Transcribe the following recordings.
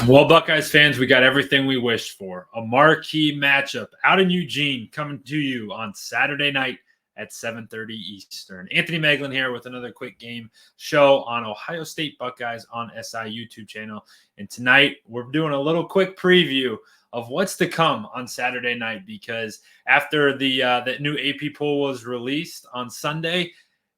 Well, Buckeyes fans, we got everything we wished for. A marquee matchup out in Eugene coming to you on Saturday night at 7:30 Eastern. Anthony Meglin here with another quick game show on Ohio State Buckeyes on SI YouTube channel. And tonight we're doing a little quick preview of what's to come on Saturday night, because after the new AP poll was released on Sunday,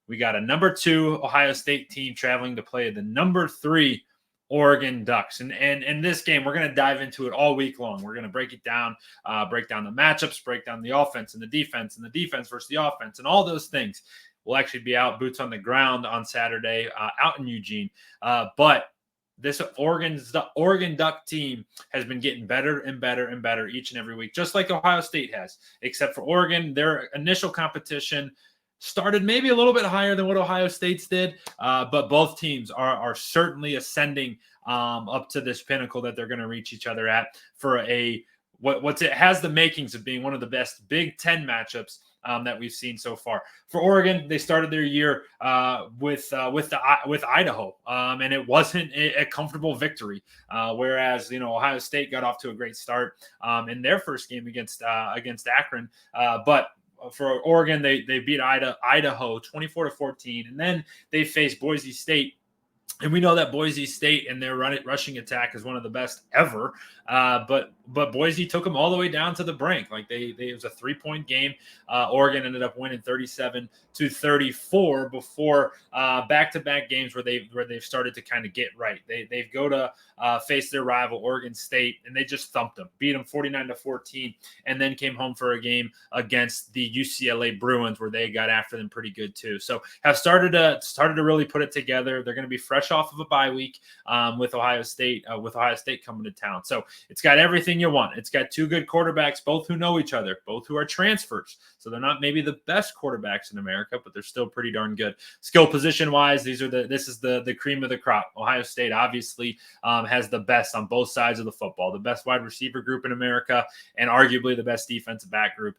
we got a number 2 Ohio State team traveling to play the number 3 Oregon Ducks. And in this game, we're going to dive into it all week long. We're going to break it down, break down the matchups, break down the offense and the defense versus the offense, and all those things. We'll actually be out boots on the ground on Saturday out in Eugene. But this Oregon Duck team has been getting better and better and better each and every week, just like Ohio State has, except for Oregon. Their initial competition started maybe a little bit higher than what Ohio State's did, but both teams are certainly ascending up to this pinnacle that they're going to reach each other at for what it has the makings of being one of the best Big Ten matchups that we've seen so far. For Oregon, they started their year with Idaho, and it wasn't a comfortable victory. Whereas Ohio State got off to a great start in their first game against Akron, but for Oregon, they beat Idaho 24-14, and then they faced Boise State. And we know that Boise State and their rushing attack is one of the best ever. But Boise took them all the way down to the brink. Like it was a 3-point game. Oregon ended up winning 37-34 before back-to-back games where they've started to kind of get right. They go to face their rival Oregon State, and they just thumped them, beat them 49-14, and then came home for a game against the UCLA Bruins where they got after them pretty good too. So have started to really put it together. They're going to be fresh off of a bye week with Ohio State coming to town. So it's got everything you want. It's got 2 good quarterbacks, both who know each other, both who are transfers. So they're not maybe the best quarterbacks in America, but they're still pretty darn good. Skill position wise, this is the cream of the crop. Ohio State obviously has the best on both sides of the football, the best wide receiver group in America, and arguably the best defensive back group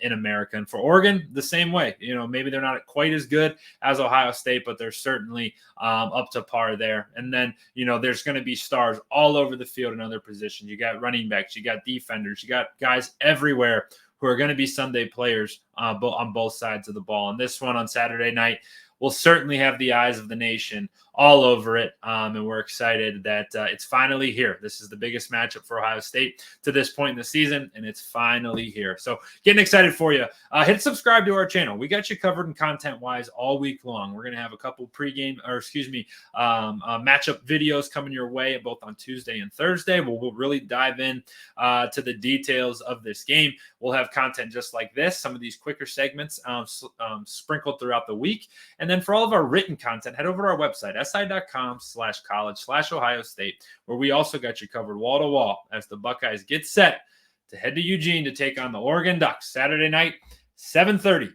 in America. And for Oregon, the same way. Maybe they're not quite as good as Ohio State, but they're certainly up to par there. And then there's going to be stars all over the field in other positions. You got running backs, you got defenders, you got guys everywhere who are going to be Sunday players on both sides of the ball. And this one on Saturday night will certainly have the eyes of the nation all over it. And we're excited that it's finally here. This is the biggest matchup for Ohio State to this point in the season, and it's finally here. So getting excited for you. Hit subscribe to our channel. We got you covered in content-wise all week long. We're going to have a couple matchup videos coming your way both on Tuesday and Thursday. We'll really dive in to the details of this game. We'll have content just like this, some of these quicker segments sprinkled throughout the week. And then for all of our written content, head over to our website, si.com/college/Ohio State, where we also got you covered wall to wall as the Buckeyes get set to head to Eugene to take on the Oregon Ducks Saturday night, 7:30